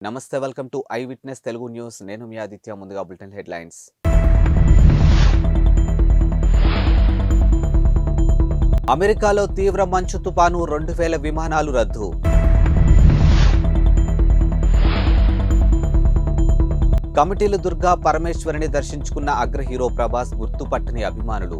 నమస్తే, welcome to I witness Telugu news. నేను మీ ఆదిత్య. ముందుగా బులెటిన్ హెడ్లైన్స్. అమెరికాలో తీవ్ర మంచు తుపాను, 2000 విమానాలు రద్దు. కమిటీలు దుర్గా పరమేశ్వరిని దర్శించుకున్న అగ్ర హీరో ప్రభాస్, గుర్తుపట్టని అభిమానులు.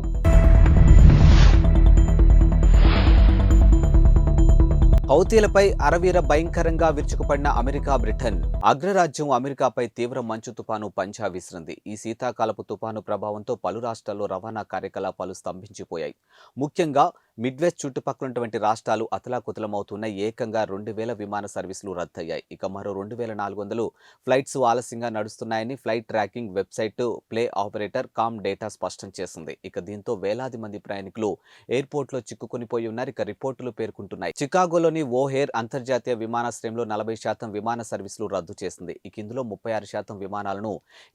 హౌతీలపై అరవీర భయంకరంగా విరుచుకుపడిన అమెరికా, బ్రిటన్. అగ్రరాజ్యం అమెరికాపై తీవ్ర మంచు తుపాను పంజా విసిరింది. ఈ శీతాకాలపు తుపాను ప్రభావంతో పలు రాష్ట్రాల్లో రవాణా కార్యకలాపాలు స్తంభించిపోయాయి. ముఖ్యంగా మిడ్వెస్ట్ చుట్టుపక్కల రాష్ట్రాలు అతలాకుతలమవుతున్నాయి. ఏకంగా 2000 విమాన సర్వీసులు రద్దయ్యాయి. ఇక మరో 2400 ఫ్లైట్స్ ఆలస్యంగా నడుస్తున్నాయని flight tracking website play operator com data స్పష్టం చేసింది. ఇక దీంతో వేలాది మంది ప్రయాణికులు ఎయిర్పోర్ట్లో చిక్కుకొనిపోయి ఉన్నారు. ఇక రిపోర్టులు పేర్కొంటున్నాయి. చికాగోలోని ఓహేర్ అంతర్జాతీయ విమానాశ్రయంలో 40% విమాన సర్వీసులు రద్దు చేసింది. ఇక ఇందులో 36% విమానాలను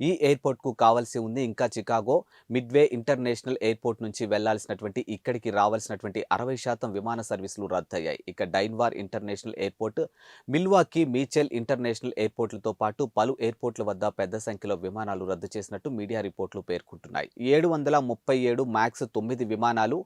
ఈ ఎయిర్పోర్ట్ కు కావాల్సి ఉంది. ఇంకా చికాగో మిడ్వే ఇంటర్నేషనల్ ఎయిర్పోర్ట్ నుంచి వెళ్లాల్సినటువంటి ఇక్కడికి రావాల్సినటువంటి 60% విమాన సర్వీసులు రద్దయ్యాయి. ఇక డైన్వార్ ఇంటర్నేషనల్ ఎయిర్పోర్ట్, మిల్వాకీ, మీచెల్ ఇంటర్నేషనల్ ఎయిర్పోర్ట్లతో పాటు పలు ఎయిర్పోర్ట్ల వద్ద పెద్ద సంఖ్యలో విమానాలు రద్దు చేసినట్టు మీడియా రిపోర్టులు పేర్కొంటున్నాయి. 737 మ్యాక్స్ 9 విమానాలు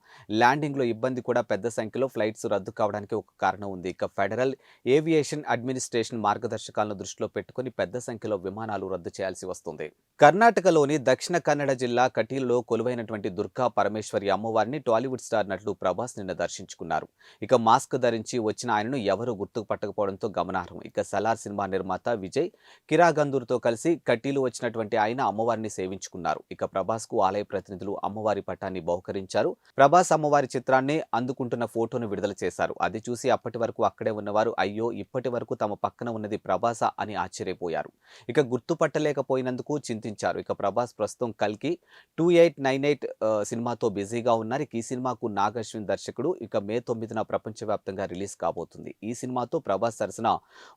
ల్యాండింగ్లో ఇబ్బంది కూడా పెద్ద సంఖ్యలో ఫ్లైట్స్ రద్దు కావడానికి ఒక కారణం ఉంది. ఇక ఫెడరల్ ఏవియేషన్ అడ్మినిస్ట్రేషన్ మార్గదర్శకాలను దృష్టిలో పెట్టుకుని పెద్ద సంఖ్యలో విమానాలు రద్దు చేయాల్సి వస్తుంది. కర్ణాటకలోని దక్షిణ కన్నడ జిల్లా కటీలులో కొలువైనటువంటి దుర్గా పరమేశ్వరి అమ్మవారిని టాలీవుడ్ స్టార్ నటుడు ప్రభాస్ నిన్న దర్శించుకున్నారు. ఇక మాస్క్ ధరించి వచ్చిన ఆయనను ఎవరూ గుర్తుపట్టకపోవడంతో గమనార్హం. ఇక సలార్ సినిమా నిర్మాత విజయ్ కిరాగందూర్తో కలిసి కటీలు వచ్చినటువంటి ఆయన అమ్మవారిని సేవించుకున్నారు. ఇక ప్రభాస్ కు ఆలయ ప్రతినిధులు అమ్మవారి పటాన్ని బహుకరించారు. ప్రభాస్ అమ్మవారి చిత్రాన్ని అందుకుంటున్న ఫోటోను విడుదల చేశారు. అది చూసి అప్పటి వరకు అక్కడే ఉన్నవారు అయ్యో, ఇప్పటి వరకు తమ పక్కన ఉన్నది ప్రభాసా అని ఆశ్చర్యపోయారు. ఇక గుర్తుపట్టలేకపోయినందుకు చింతించారు. ఇక ప్రభాస్ ప్రస్తుతం కల్కి 2898 సినిమాతో బిజీగా ఉన్నారు. ఈ సినిమాకు నాగ్ అశ్విన్ దర్శకుడు. ఇక మే 9న ప్రపంచవ్యాప్తంగా రిలీజ్ కాబోతుంది. ఈ సినిమాతో ప్రభాస్ సరసన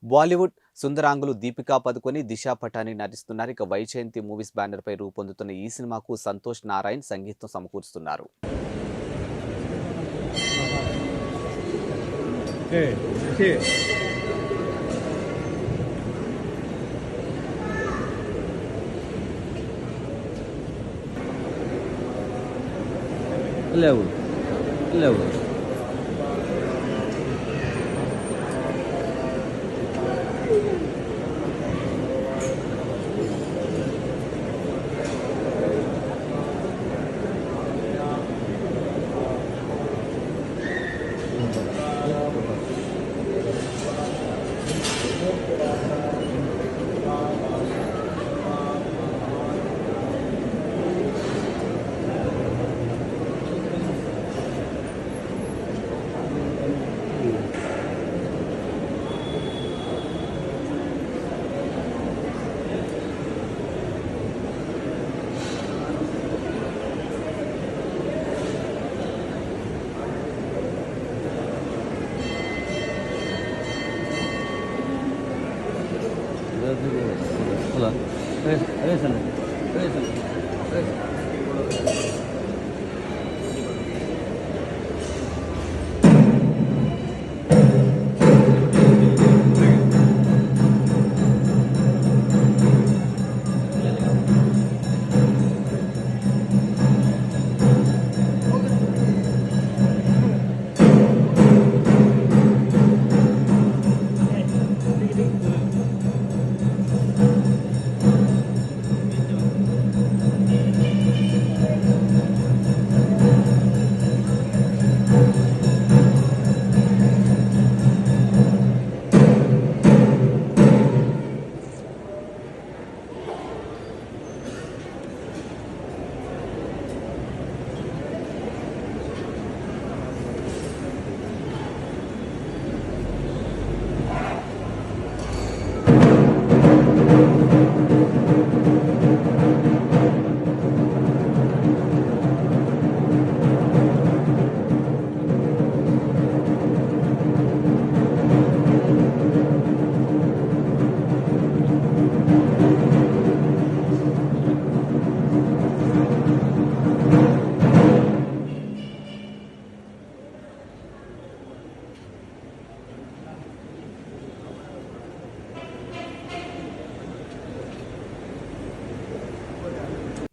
బాలీవుడ్ సుందరాంగులు దీపికా పదుకొని, దిశా పటాని నటిస్తున్నారు. ఇక వైజయంతి మూవీస్ బ్యానర్ పై రూపొందుతున్న ఈ సినిమాకు సంతోష్ నారాయణ్ సంగీతం సమకూరుస్తున్నారు. లేవు లేవు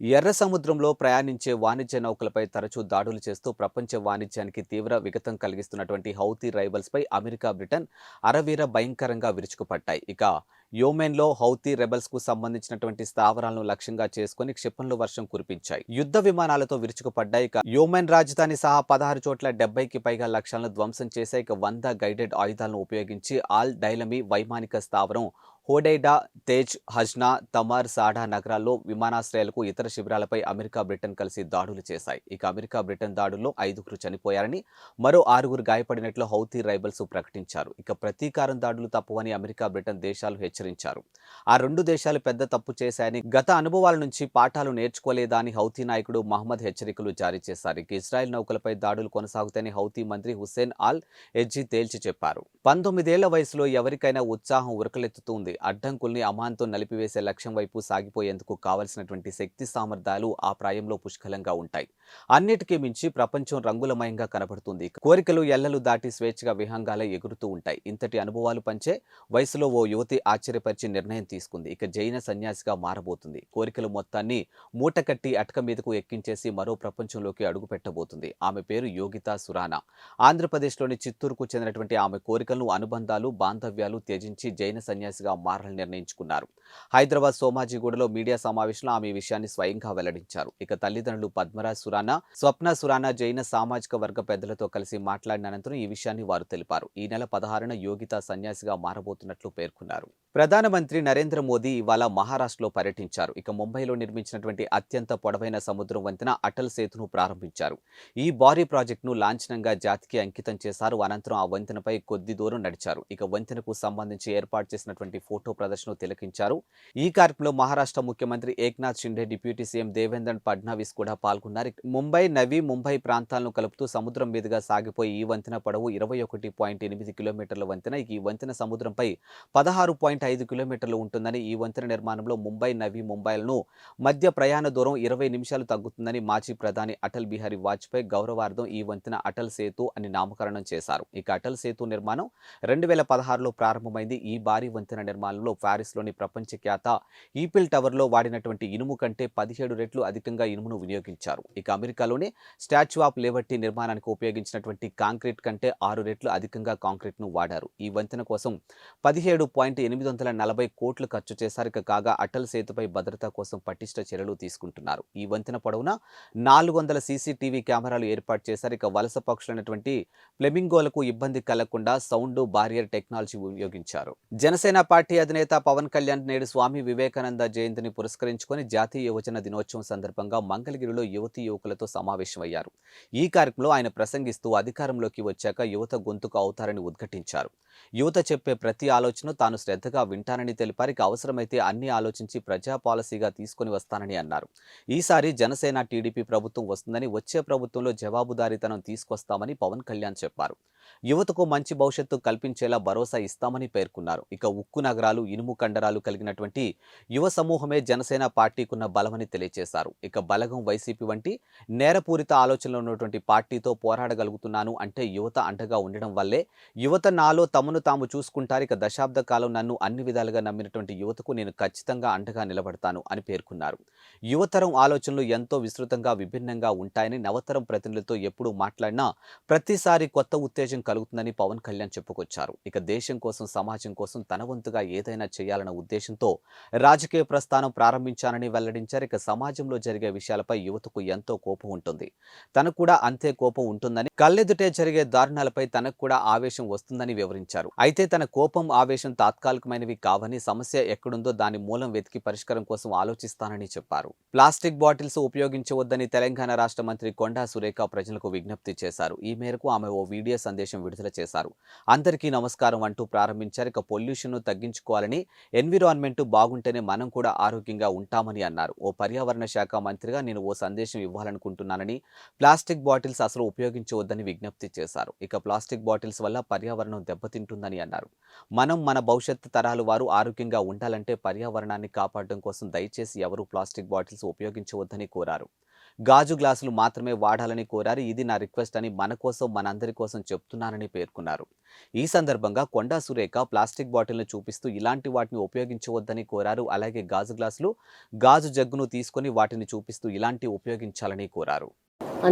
ఎర్ర సముద్రంలో ప్రయాణించే వాణిజ్య నౌకలపై తరచూ దాడులు చేస్తూ ప్రపంచ వాణిజ్యానికి తీవ్ర విఘాతం కలిగిస్తున్నటువంటి హౌతీ రైబల్స్ పై అమెరికా, బ్రిటన్ అరవీర భయంకరంగా విరుచుకుపడ్డాయి. ఇక యోమెన్లో హౌతీ రెబల్స్ కు సంబంధించినటువంటి స్థావరాలను లక్ష్యంగా చేసుకుని క్షిపణుల వర్షం కురిపించాయి. యుద్ధ విమానాలతో విరుచుకుపడ్డాయి. ఇక యోమెన్ రాజధాని సహా 16 చోట్ల 70కి పైగా లక్ష్యాలను ధ్వంసం చేశాయి. ఇక 100 గైడెడ్ ఆయుధాలను ఉపయోగించి ఆల్ డైలమీ వైమానిక స్థావరం, హోడైడా, తేజ్, హజ్నా, తమార్, సాడా నగరాల్లో విమానాశ్రయాలకు ఇతర శిబిరాలపై అమెరికా, బ్రిటన్ కలిసి దాడులు చేశాయి. ఇక అమెరికా, బ్రిటన్ దాడుల్లో 5గురు చనిపోయారని, మరో 6గురు గాయపడినట్లు హౌతీ రైబల్స్ ప్రకటించారు. ఇక ప్రతీకారం దాడులు తప్పవని అమెరికా, బ్రిటన్ దేశాలు హెచ్చరించారు. ఆ రెండు దేశాలు పెద్ద తప్పు చేశాయని, గత అనుభవాల నుంచి పాఠాలు నేర్చుకోలేదా అని హౌతీ నాయకుడు మహ్మద్ హెచ్చరికలు జారీ చేశారు. ఇక ఇజ్రాయెల్ నౌకలపై దాడులు కొనసాగుతాయని హౌతీ మంత్రి హుస్సేన్ అల్ ఎజ్జీ తేల్చి చెప్పారు. 19 ఏళ్ల వయసులో ఎవరికైనా ఉత్సాహం ఉరకలెత్తుతుంది. అడ్డంకుల్ని అమాంతం నలిపివేసే లక్ష్యం వైపు సాగిపోయేందుకు కావలసినటువంటి శక్తి సామర్థ్యాలు ఆ ప్రాయంలో పుష్కలంగా ఉంటాయి. అన్నిటికీ మించి ప్రపంచం రంగులమయంగా కనబడుతుంది. కోరికలు ఎల్లలు దాటి స్వేచ్ఛగా విహంగాలై ఎగురుతూ ఉంటాయి. ఇంతటి అనుభవాలు పంచే వయసులో ఓ యువతి ఆశ్చర్యపరిచి నిర్ణయం తీసుకుంది. ఇక జైన సన్యాసిగా మారబోతుంది. కోరికలు మొత్తాన్ని మూటకట్టి అటక మీదకు ఎక్కించేసి మరో ప్రపంచంలోకి అడుగు పెట్టబోతుంది. ఆమె పేరు యోగితా సురానా. ఆంధ్రప్రదేశ్లోని చిత్తూరుకు చెందినటువంటి ఆమె కోరికలను, అనుబంధాలు, బాంధవ్యాలు త్యజించి జైన సన్యాసిగా మారాలని నిర్ణయించుకున్నారు. హైదరాబాద్ సోమాజిగూడలో మీడియా సమావేశంలో ఆమె ఈ విషయాన్ని స్వయంగా వెల్లడించారు. ఇక తల్లిదండ్రులు పద్మరాజ్ సురానా, స్వప్న సురానా జైన సామాజిక వర్గ పెద్దలతో కలిసి మాట్లాడిన అనంతరం ఈ విషయాన్ని వారు తెలిపారు. ఈ నెల 16న యోగిత సన్యాసిగా మారబోతున్నట్లు పేర్కొన్నారు. ప్రధానమంత్రి నరేంద్ర మోదీ ఇవాళ మహారాష్ట్రలో పర్యటించారు. ఇక ముంబైలో నిర్మించినటువంటి అత్యంత పొడవైన సముద్రం వంతెన అటల్ సేతును ప్రారంభించారు. ఈ భారీ ప్రాజెక్టును లాంఛనంగా జాతికి అంకితం చేశారు. అనంతరం ఆ వంతెనపై కొద్ది దూరం నడిచారు. ఇక వంతెనకు సంబంధించి ఏర్పాటు చేసినటువంటి ఫోటో ప్రదర్శన తిలకించారు. ఈ కార్యక్రమంలో మహారాష్ట్ర ముఖ్యమంత్రి ఏక్నాథ్ షిండే, డిప్యూటీ సీఎం దేవేంద్ర ఫడ్నవీస్ కూడా పాల్గొన్నారు. ముంబై, నవీ ముంబై ప్రాంతాలను కలుపుతూ సముద్రం మీదుగా సాగిపోయి ఈ వంతెన పొడవు 21.8 కిలోమీటర్ల వంతెన. ఈ వంతెన సముద్రంపై 16.5 కిలోమీటర్లు ఉంటుందని, ఈ వంతెన నిర్మాణంలో ముంబై, నవీ ముంబైలను మధ్య ప్రయాణ దూరం 20 నిమిషాలు తగ్గుతుందని మాజీ ప్రధాని అటల్ బిహారీ వాజ్పేయి గౌరవార్థం ఈ వంతెన అటల్ సేతు అని నామకరణం చేశారు. ఇక అటల్ సేతు నిర్మాణం 2016లో ప్రారంభమైంది. ఈ భారీ వంతెన నిర్మాణంలో ప్యారిస్లోని ప్రపంచ ఖ్యాత ఈఫిల్ టవర్లో వాడినటువంటి ఇనుము కంటే 17 రెట్లు అధికంగా ఇనుమును వినియోగించారు. ఇక అమెరికాలోని స్టాచ్యూ ఆఫ్ లిబర్టీ నిర్మాణానికి ఉపయోగించినటువంటి కాంక్రీట్ కంటే 6 రెట్లు అధికంగా కాంక్రీట్ను వాడారు. ఈ వంతెన కోసం 17.840 కోట్లు ఖర్చు చేశారు. కాగా అటల్ సేతుపై భద్రత కోసం పటిష్ట చర్యలు తీసుకుంటున్నారు. ఈ వంతెన పొడవున 400 సీసీటీవీ కెమెరాలు ఏర్పాటు చేశారు. ఇక వలస పక్షులైనటువంటి ఫ్లెమింగోలకు ఇబ్బంది కలగకుండా సౌండ్ బారియర్ టెక్నాలజీ ఉపయోగించారు. జనసేన పార్టీ అధినేత పవన్ కళ్యాణ్ నేడు స్వామి వివేకానంద జయంతిని పురస్కరించుకొని జాతీయ యువజన దినోత్సవం సందర్భంగా మంగళగిరిలో యువతీ యువకులతో సమావేశమయ్యారు. ఈ కార్యక్రమంలో ఆయన ప్రసంగిస్తూ అధికారంలోకి వచ్చాక యువత గొంతుకు అవుతారని ఉద్ఘాటించారు. యువత చెప్పే ప్రతి ఆలోచన తాను శ్రద్ధగా వింటానని తెలిపారు. ఇక అవసరమైతే అన్ని ఆలోచించి ప్రజా పాలసీగా తీసుకుని వస్తానని అన్నారు. ఈసారి జనసేన టీడీపీ ప్రభుత్వం వస్తుందని, వచ్చే ప్రభుత్వంలో జవాబుదారీతనం తీసుకొస్తామని పవన్ కళ్యాణ్ చెప్పారు. యువతకు మంచి భవిష్యత్తు కల్పించేలా భరోసా ఇస్తామని పేర్కొన్నారు. ఇక ఉక్కు నగరాలు, ఇనుము కండరాలు కలిగినటువంటి యువ సమూహమే జనసేన పార్టీకున్న బలమని తెలియజేశారు. ఇక బలగం వైసీపీ వంటి నేరపూరిత ఆలోచనలు ఉన్నటువంటి పార్టీతో పోరాడగలుగుతున్నాను అంటే యువత అండగా ఉండడం వల్లే. యువత నాలో తమను తాము చూసుకుంటారు. ఇక దశాబ్ద కాలం నన్ను అన్ని విధాలుగా నమ్మినటువంటి యువతకు నేను ఖచ్చితంగా అండగా నిలబడతాను అని పేర్కొన్నారు. యువతరం ఆలోచనలు ఎంతో విస్తృతంగా, విభిన్నంగా ఉంటాయని, నవతరం ప్రతినిధులతో ఎప్పుడు మాట్లాడినా ప్రతిసారి కొత్త ఉత్తేజం కలుగుతుందని పవన్ కళ్యాణ్ చెప్పుకొచ్చారు. ఇక దేశం కోసం, సమాజం కోసం తన వంతుగా ఏదైనా చేయాలన్న ఉద్దేశంతో రాజకీయ ప్రస్థానం ప్రారంభించానని వెల్లడించారు. ఇక సమాజంలో జరిగే విషయాలపై యువతకు ఎంతో కోపం ఉంటుంది. తనకు కూడా అంతే కోపం ఉంటుందని, కళ్ళెదుటే జరిగే దారుణాలపై తనకు కూడా ఆవేశం వస్తుందని వివరించారు. అయితే తన కోపం, ఆవేశం తాత్కాలికమైనవి కావని, సమస్య ఎక్కడుందో దాని మూలం వెతికి పరిష్కారం కోసం ఆలోచిస్తానని చెప్పారు. ప్లాస్టిక్ బాటిల్స్ ఉపయోగించవద్దని తెలంగాణ రాష్ట్ర మంత్రి కొండా సురేఖ ప్రజలకు విజ్ఞప్తి చేశారు. ఈ మేరకు ఆమె ఓ వీడియో సందేశం విడుదల చేశారు. అందరికీ నమస్కారం అంటూ ప్రారంభించారు. ఇక పొల్యూషన్ తగ్గించుకోవాలని, ఎన్విరాన్మెంట్ బాగుంటేనే మనం కూడా ఆరోగ్యంగా ఉంటామని అన్నారు. ఓ పర్యావరణ శాఖ మంత్రిగా నేను ఓ సందేశం ఇవ్వాలనుకుంటున్నానని, ప్లాస్టిక్ బాటిల్స్ అసలు ఉపయోగించవద్దని విజ్ఞప్తి చేశారు. ఇక ప్లాస్టిక్ బాటిల్స్ వల్ల పర్యావరణం దెబ్బతింటుందని అన్నారు. మనం, మన భవిష్యత్తు తరాలు వారు ఆరోగ్యంగా ఉండాలంటే పర్యావరణాన్ని కాపాడడం కోసం దయచేసి ఎవరూ ప్లాస్టిక్ బాటిల్స్ ఉపయోగించవద్దని కోరారు. గాజు గ్లాసులు మాత్రమే వాడాలని కోరారు. ఇది నా రిక్వెస్ట్ అని మన కోసం మనందరి కోసం చెప్తున్నానని పేర్కొన్నారు. ఈ సందర్భంగా కొండా సురేఖ ప్లాస్టిక్ బాటిల్ను చూపిస్తూ ఇలాంటి వాటిని ఉపయోగించవద్దని కోరారు. అలాగే గాజు గ్లాసులు, గాజు జగ్గును తీసుకొని వాటిని చూపిస్తూ ఇలాంటివి ఉపయోగించాలని కోరారు.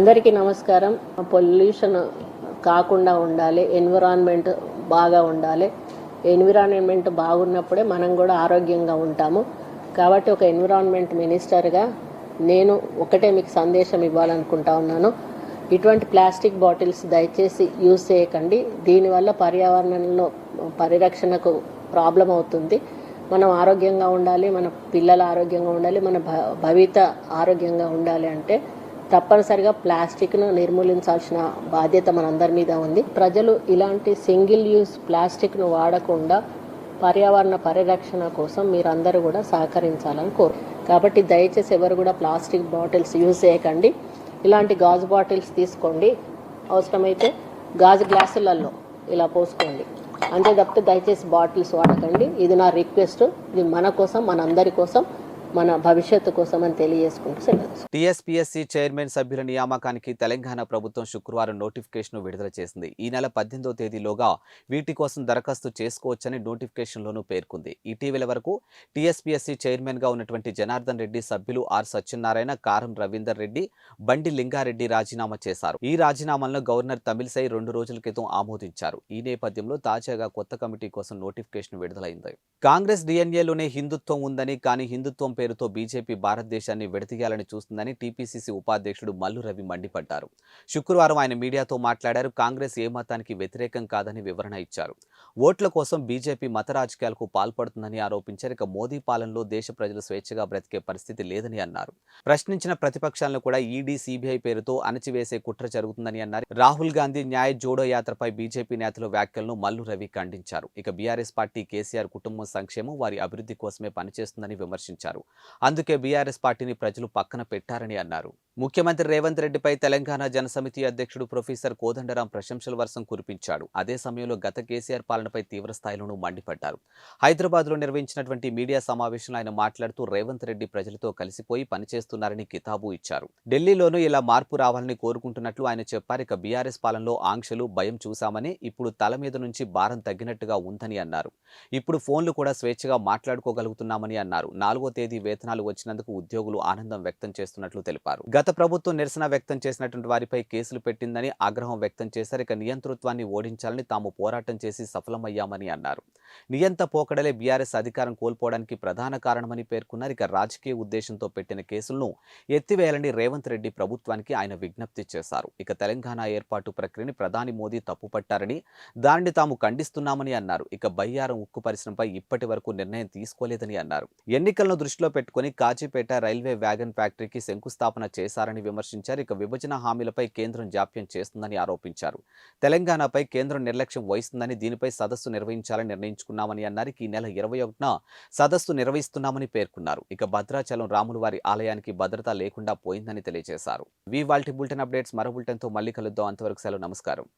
అందరికీ నమస్కారం. పొల్యూషన్ కాకుండా ఉండాలి, ఎన్విరాన్మెంట్ బాగా ఉండాలి. ఎన్విరాన్మెంట్ బాగున్నప్పుడే మనం కూడా ఆరోగ్యంగా ఉంటాము. కాబట్టి ఒక ఎన్విరాన్మెంట్ మినిస్టర్గా నేను ఒకటే మీకు సందేశం ఇవ్వాలనుకుంటా ఉన్నాను. ఇటువంటి ప్లాస్టిక్ బాటిల్స్ దయచేసి యూజ్ చేయకండి. దీనివల్ల పర్యావరణంలో పరిరక్షణకు ప్రాబ్లం అవుతుంది. మనం ఆరోగ్యంగా ఉండాలి, మన పిల్లల ఆరోగ్యంగా ఉండాలి, మన భవిత ఆరోగ్యంగా ఉండాలి అంటే తప్పనిసరిగా ప్లాస్టిక్ను నిర్మూలించాల్సిన బాధ్యత మనందరి మీద ఉంది. ప్రజలు ఇలాంటి సింగిల్ యూజ్ ప్లాస్టిక్ను వాడకుండా పర్యావరణ పరిరక్షణ కోసం మీరందరూ కూడా సహకరించాలని కాబట్టి దయచేసి ఎవరు కూడా ప్లాస్టిక్ బాటిల్స్ యూజ్ చేయకండి. ఇలాంటి గాజు బాటిల్స్ తీసుకోండి. అవసరమైతే గాజు గ్లాసులలో ఇలా పోసుకోండి. అంతే తప్పితే దయచేసి బాటిల్స్ వాడకండి. ఇది నా రిక్వెస్ట్. ఇది మన కోసం, మనందరి కోసం, మన భవిష్యత్తు కోసం అని తెలియజేసుకుంటూ సెలవు. టీఎస్పీఎస్సీ చైర్మన్ సభ్యుల నియామకానికి తెలంగాణ ప్రభుత్వం శుక్రవారం నోటిఫికేషన్ విడుదల చేసింది. ఈ నెల 18వ తేదీలోగా వీటి కోసం దరఖాస్తు చేసుకోవచ్చని నోటిఫికేషన్లోనూ పేర్కొంది. ఇటీవల వరకు టీఎస్పీఎస్సీ చైర్మన్గా ఉన్నటువంటి జనార్దన్ రెడ్డి సభ్యులు ఆర్ సత్యనారాయణ, కారం రవీందర్ రెడ్డి, బండి లింగారెడ్డి రాజీనామా చేశారు. ఈ రాజీనామాలను గవర్నర్ తమిళిసై 2 రోజుల క్రితం ఆమోదించారు. ఈ నేపథ్యంలో తాజాగా కొత్త కమిటీ కోసం నోటిఫికేషన్ విడుదలైంది. కాంగ్రెస్ డిఎన్ఏలోనే హిందుత్వం ఉందని, కానీ హిందుత్వం పేరుతో బీజేపీ భారతదేశాన్ని విడదీయాలని చూస్తుందని టీపీసీసీ ఉపాధ్యక్షుడు మల్లు రవి మండిపడ్డారు. శుక్రవారం ఆయన మీడియాతో మాట్లాడారు. కాంగ్రెస్ ఏ మతానికి వ్యతిరేకం కాదని వివరణ ఇచ్చారు. ఓట్ల కోసం బీజేపీ మత రాజకీయాలకు పాల్పడుతుందని ఆరోపించారు. ఇక మోదీ పాలనలో దేశ ప్రజలు స్వేచ్ఛగా బ్రతికే పరిస్థితి లేదని అన్నారు. ప్రశ్నించిన ప్రతిపక్షాలను కూడా ఈడీ, సీబీఐ పేరుతో అణచివేసే కుట్ర జరుగుతుందని అన్నారు. రాహుల్ గాంధీ న్యాయ జోడో యాత్రపై బీజేపీ నేతల వ్యాఖ్యలను మల్లు రవి ఖండించారు. ఇక బీఆర్ఎస్ పార్టీ కేసీఆర్ కుటుంబం సంక్షేమం, వారి అభివృద్ధి కోసమే పనిచేస్తుందని విమర్శించారు. అందుకే బీఆర్ఎస్ పార్టీని ప్రజలు పక్కన పెట్టారని అన్నారు. ముఖ్యమంత్రి రేవంత్ రెడ్డిపై తెలంగాణ జనసమితి అధ్యక్షుడు ప్రొఫెసర్ కోదండరాం ప్రశంసల వర్షం కురిపించాడు. అదే సమయంలో గత కేసీఆర్ పాలనపై తీవ్ర స్థాయిలోనూ మండిపడ్డారు. హైదరాబాద్లో నిర్వహించినటువంటి మీడియా సమావేశంలో ఆయన మాట్లాడుతూ రేవంత్ రెడ్డి ప్రజలతో కలిసిపోయి పనిచేస్తున్నారని కితాబు ఇచ్చారు. ఢిల్లీలోనూ ఇలా మార్పు రావాలని కోరుకుంటున్నట్లు ఆయన చెప్పారు. ఇక బీఆర్ఎస్ పాలనలో ఆంక్షలు, భయం చూశామని, ఇప్పుడు తల మీద నుంచి భారం తగ్గినట్టుగా ఉందని అన్నారు. ఇప్పుడు ఫోన్లు కూడా స్వేచ్ఛగా మాట్లాడుకోగలుగుతున్నామని అన్నారు. 4వ తేదీ వేతనాలు వచ్చినందుకు ఉద్యోగులు ఆనందం వ్యక్తం చేస్తున్నట్లు తెలిపారు. గత ప్రభుత్వం నిరసన వ్యక్తం చేసినటువంటి వారిపై కేసులు పెట్టిందని ఆగ్రహం వ్యక్తం చేశారు. ఇక నియంతృత్వాన్ని ఓడించాలని తాము పోరాటం చేసి సఫలమయ్యామని అన్నారు. నియంత పోకడలే బీఆర్ఎస్ అధికారం కోల్పోవడానికి ప్రధాన కారణమని పేర్కొన్నారు. ఇక రాజకీయ ఉద్దేశంతో పెట్టిన కేసులను ఎత్తివేయాలని రేవంత్ రెడ్డి ప్రభుత్వానికి ఆయన విజ్ఞప్తి చేశారు. ఇక తెలంగాణ ఏర్పాటు ప్రక్రియని ప్రధాని మోదీ తప్పుపట్టారని, దానిని తాము ఖండిస్తున్నామని అన్నారు. ఇక బయ్యారం ఉక్కు పరిశ్రమపై ఇప్పటి వరకు నిర్ణయం తీసుకోలేదని అన్నారు. ఎన్నికలను దృష్టిలో పెట్టుకుని కాజీపేట రైల్వే వ్యాగన్ ఫ్యాక్టరీకి శంకుస్థాపన చేశారని విమర్శించారు. ఇక విభజన హామీలపై కేంద్రం జాప్యం చేస్తుందని ఆరోపించారు. తెలంగాణపై కేంద్రం నిర్లక్ష్యం వహిస్తుందని, దీనిపై సదస్సు నిర్వహించాలని నిర్ణయించుకున్నామని అన్నారు. ఈ నెల 21న సదస్సు నిర్వహిస్తున్నామని పేర్కొన్నారు. ఇక భద్రాచలం రాములవారి ఆలయానికి భద్రత లేకుండా పోయిందని తెలియజేశారు. ఇవాల్టి బులెటిన్ అప్డేట్స్. మరో బులెటిన్తో మళ్ళీ కలుద్దాం. అంతవరకు సెలవు. నమస్కారం.